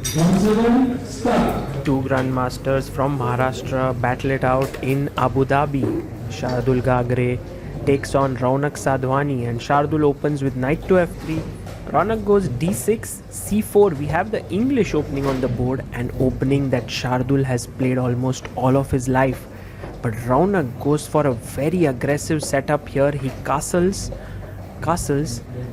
Two grandmasters from Maharashtra battle it out in Abu Dhabi. Shardul Gagare takes on Raunak Sadhwani, and Shardul opens with knight to f3. Raunak goes d6, c4. We have the English opening on the board, an opening that Shardul has played almost all of his life. But Raunak goes for a very aggressive setup here. He castles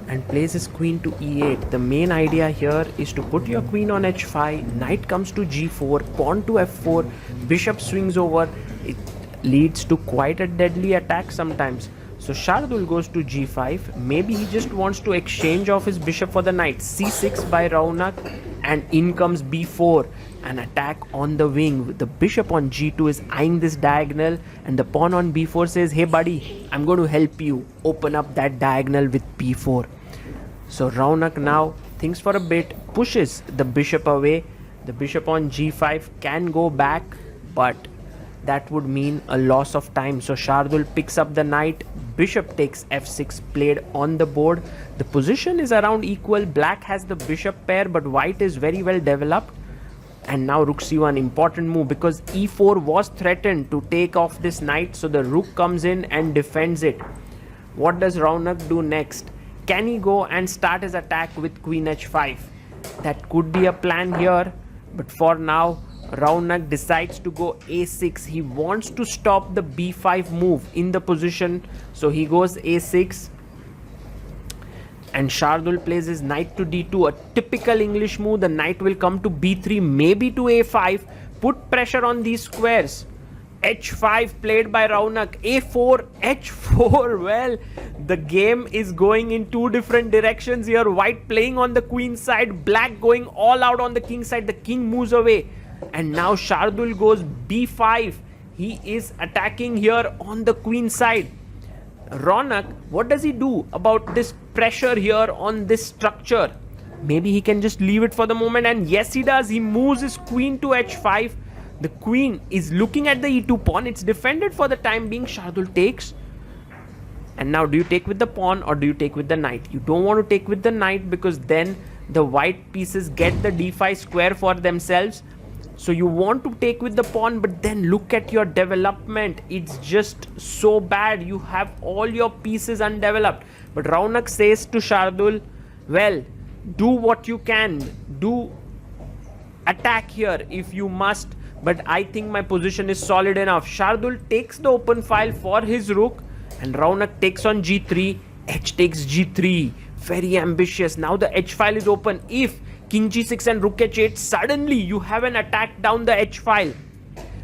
and plays his queen to e8. The main idea here is to put your queen on h5, knight comes to g4, pawn to f4, bishop swings over. It leads to quite a deadly attack sometimes. So Shardul goes to g5. Maybe he just wants to exchange off his bishop for the knight. c6 by Raunak, and in comes b4. An attack on the wing. The bishop on g2 is eyeing this diagonal, and the pawn on b4 says, hey buddy, I'm going to help you open up that diagonal with b4. So Raunak now thinks for a bit, pushes the bishop away. The bishop on g5 can go back, but that would mean a loss of time. So Shardul picks up the knight, bishop takes f6 played on the board. The position is around equal. Black has the bishop pair, but white is very well developed. And now rook c1, important move, because e4 was threatened to take off this knight, so the rook comes in and defends it. What does Raunak do next? Can he go and start his attack with queen h5? That could be a plan here, but for now Raunak decides to go a6. He wants to stop the b5 move in the position, so he goes a6. And Shardul plays his knight to d2, a typical English move. The knight will come to b3, maybe to a5, put pressure on these squares. h5 played by Raunak, a4, h4. Well, the game is going in two different directions here. White playing on the queen side, black going all out on the king side. The king moves away, and now Shardul goes b5. He is attacking here on the queen side. Raunak, what does he do about this pressure here on this structure? Maybe he can just leave it for the moment, and yes he does. He moves his queen to h5. The queen is looking at the e2 pawn. It's defended for the time being. Shardul takes. And now, do you take with the pawn or do you take with the knight? You don't want to take with the knight, because then the white pieces get the d5 square for themselves. So you want to take with the pawn, but then look at your development. It's just so bad. You have all your pieces undeveloped. But Raunak says to Shardul, well, do what you can. Do attack here if you must. But I think my position is solid enough. Shardul takes the open file for his rook, and Raunak takes on g3. H takes g3. Very ambitious. Now the h file is open. If king g6 and rook h8, suddenly you have an attack down the h file.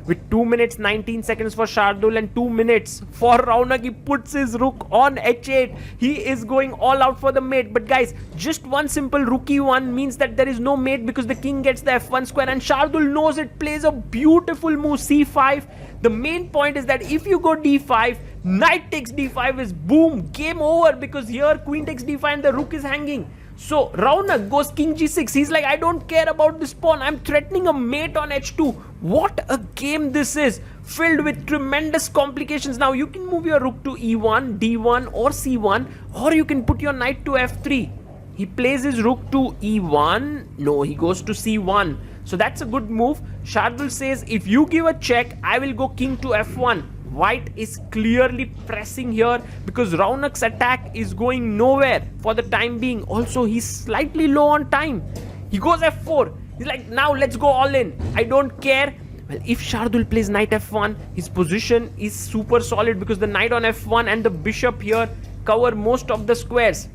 With 2 minutes 19 seconds for Shardul and 2 minutes for Raunak, he puts his rook on h8. He is going all out for the mate. But guys, just one simple rook e1 means that there is no mate, because the king gets the f1 square, and Shardul knows it, plays a beautiful move, c5. The main point is that if you go d5, knight takes d5 is boom, game over, because here queen takes d5 and the rook is hanging. So Raunak goes king g6. He's like, I don't care about this pawn. I'm threatening a mate on h2. What a game this is, filled with tremendous complications. Now you can move your rook to e1, d1 or c1, or you can put your knight to f3. He plays his rook to e1. No, he goes to c1. So that's a good move. Shardul says, if you give a check, I will go king to f1. White is clearly pressing here, because Raunak's attack is going nowhere for the time being. Also, he's slightly low on time. He goes f4. He's like, now let's go all in. I don't care. Well, if Shardul plays knight f1, his position is super solid, because the knight on f1 and the bishop here cover most of the squares.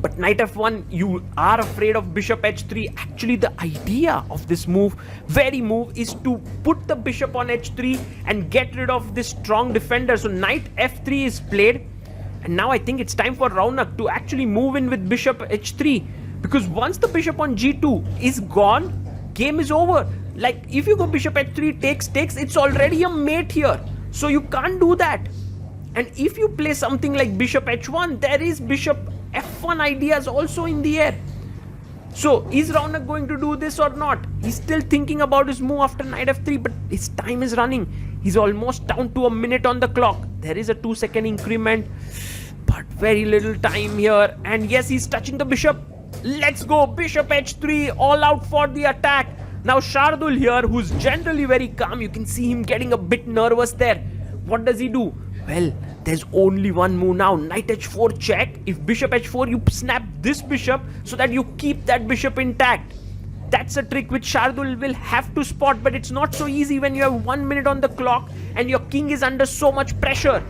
But knight f1, you are afraid of bishop h3. Actually, the idea of this move, is to put the bishop on h3 and get rid of this strong defender. So knight f3 is played. And now I think it's time for Raunak to actually move in with bishop h3. Because once the bishop on g2 is gone, game is over. Like, if you go bishop h3 takes, it's already a mate here. So you can't do that. And if you play something like bishop h1, there is bishop f1 ideas also in the air. So is Raunak going to do this or not? He's still thinking about his move after knight f3, but his time is running. He's almost down to a minute on the clock. There is a 2-second increment, but very little time here. And yes, he's touching the bishop. Let's go. Bishop h3, all out for the attack. Now Shardul here, who's generally very calm, you can see him getting a bit nervous there. What does he do? Well, there's only one move now. Knight h4 check. If bishop h4, you snap this bishop so that you keep that bishop intact. That's a trick which Shardul will have to spot, but it's not so easy when you have 1 minute on the clock and your king is under so much pressure.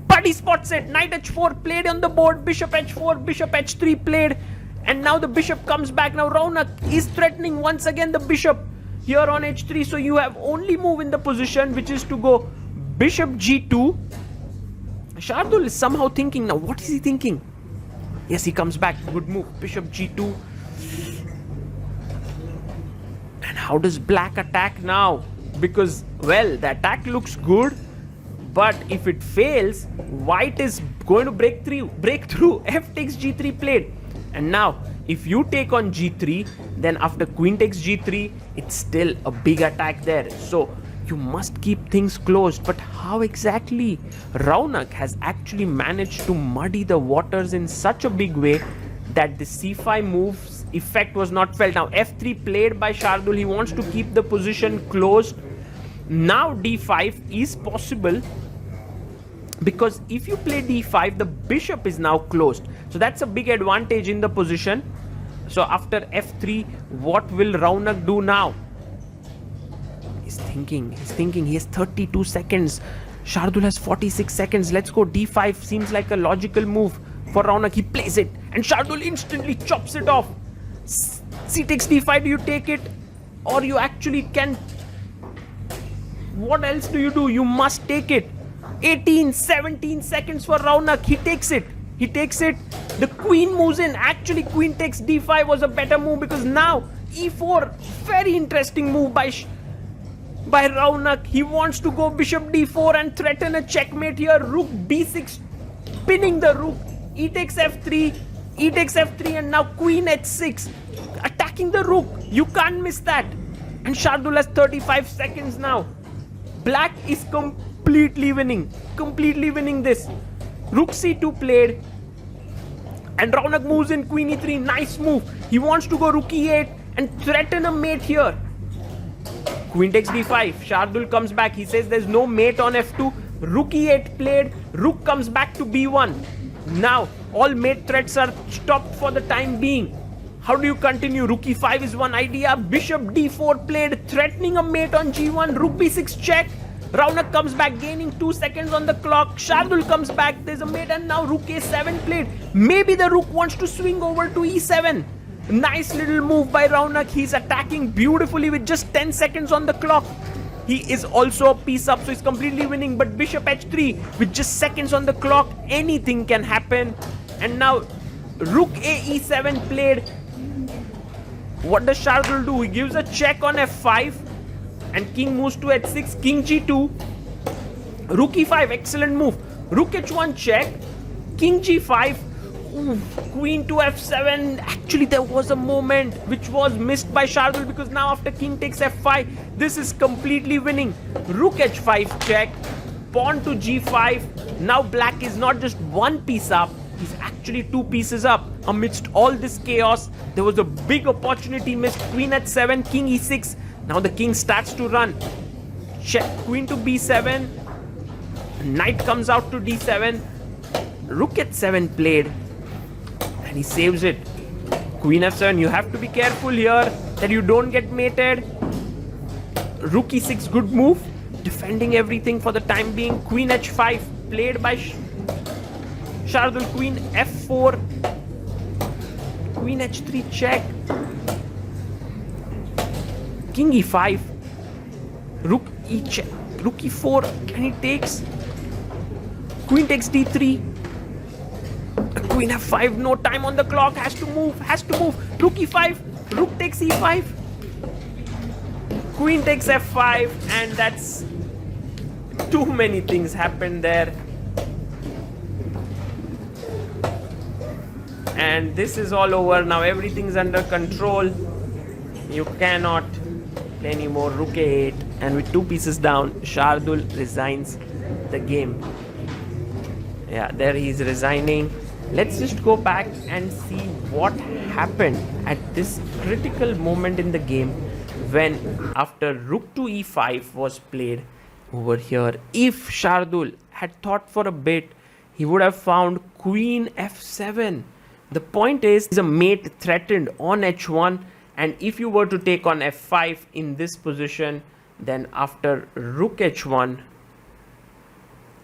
But he spots it. Knight h4 played on the board. Bishop h4, bishop h3 played. And now the bishop comes back. Now Raunak is threatening once again the bishop here on h3. So you have only move in the position, which is to go bishop g2. Shardul is somehow thinking now. What is he thinking? Yes, he comes back. Good move. Bishop g2. And how does black attack now? Because, well, the attack looks good. But if it fails, white is going to break through. F takes g3 played. And now, if you take on g3, then after queen takes g3, it's still a big attack there. So, you must keep things closed. But how exactly? Raunak has actually managed to muddy the waters in such a big way that the c5 move's effect was not felt. Now, f3 played by Shardul. He wants to keep the position closed. Now, d5 is possible. Because if you play d5, the bishop is now closed. So that's a big advantage in the position. So after f3, what will Raunak do now? He's thinking. He has 32 seconds. Shardul has 46 seconds. Let's go. d5 seems like a logical move for Raunak. He plays it. And Shardul instantly chops it off. C takes d5. Do you take it? Or you actually can... What else do? You must take it. 18, 17 seconds for Raunak. He takes it. The queen moves in. Actually, queen takes d5 was a better move because now e4. Very interesting move by Raunak. He wants to go bishop d4 and threaten a checkmate here. Rook d6, pinning the rook. E takes f3. And now queen h6. Attacking the rook. You can't miss that. And Shardul has 35 seconds now. Black is completely winning this. Rook c2 played. And Raunak moves in queen e3. Nice move. He wants to go rook e8 and threaten a mate here. Queen takes d5. Shardul comes back. He says there's no mate on f2. Rook e8 played. Rook comes back to b1. Now, all mate threats are stopped for the time being. How do you continue? Rook e5 is one idea. Bishop d4 played, threatening a mate on g1. Rook b6 check. Raunak comes back, gaining 2 seconds on the clock. Shardul comes back. There's a mate, and now rook a7 played. Maybe the rook wants to swing over to e7. Nice little move by Raunak. He's attacking beautifully with just 10 seconds on the clock. He is also a piece up, so he's completely winning. But bishop h3 with just seconds on the clock, anything can happen. And now rook a e7 played. What does Shardul do? He gives a check on f5 and king moves to h6, king g2, rook e5, excellent move. Rook h1 check, king g5, ooh, queen to f7. Actually, there was a moment which was missed by Shardul because now after king takes f5, this is completely winning. Rook h5 check, pawn to g5. Now black is not just one piece up, he's actually 2 pieces up. Amidst all this chaos, there was a big opportunity missed. Queen h7, king e6. Now the king starts to run. Check, queen to b7. Knight comes out to d7. Rook h7 played. And he saves it. Queen f7, you have to be careful here that you don't get mated. Rook e6, good move. Defending everything for the time being. Queen h5 played by Shardul. Queen f4. Queen h3 check. King e5. Rook e check. Rook e4. And he takes. Queen takes d3. Queen f5. No time on the clock. Has to move. Rook e5. Rook takes e5. Queen takes f5. And that's too many things happened there. And this is all over. Now everything's under control. You cannot play anymore. Rook a8. And with 2 pieces down, Shardul resigns the game. Yeah, there he's resigning. Let's just go back and see what happened at this critical moment in the game when after rook to e5 was played over here. If Shardul had thought for a bit, he would have found queen f7. The point is a mate threatened on h1, and if you were to take on f5 in this position, then after rook h1,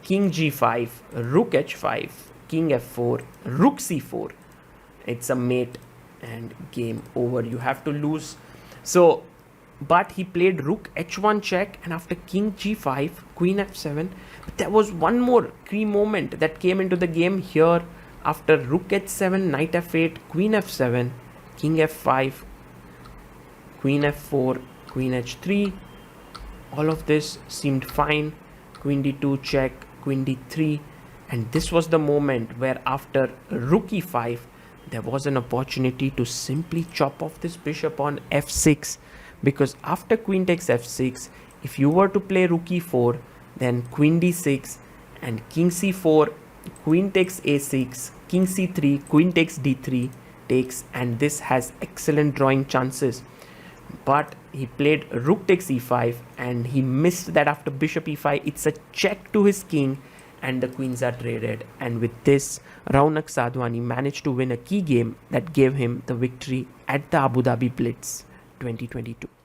king g5, rook h5, king f4, rook c4, it's a mate and game over. You have to lose. So, but he played rook h1 check, and after king g5, queen f7. But there was one more key moment that came into the game here. After rook h7, knight f8, queen f7, king f5, queen f4, queen h3. All of this seemed fine. Queen d2 check, queen d3. And this was the moment where after rook e5, there was an opportunity to simply chop off this bishop on f6. Because after queen takes f6, if you were to play rook e4, then queen d6 and king c4, queen takes a6, king c3, queen takes d3 takes, and this has excellent drawing chances. But he played rook takes e5 and he missed that. After bishop e5, it's a check to his king and the queens are traded. And with this, Raunak Sadhwani managed to win a key game that gave him the victory at the Abu Dhabi Blitz 2022.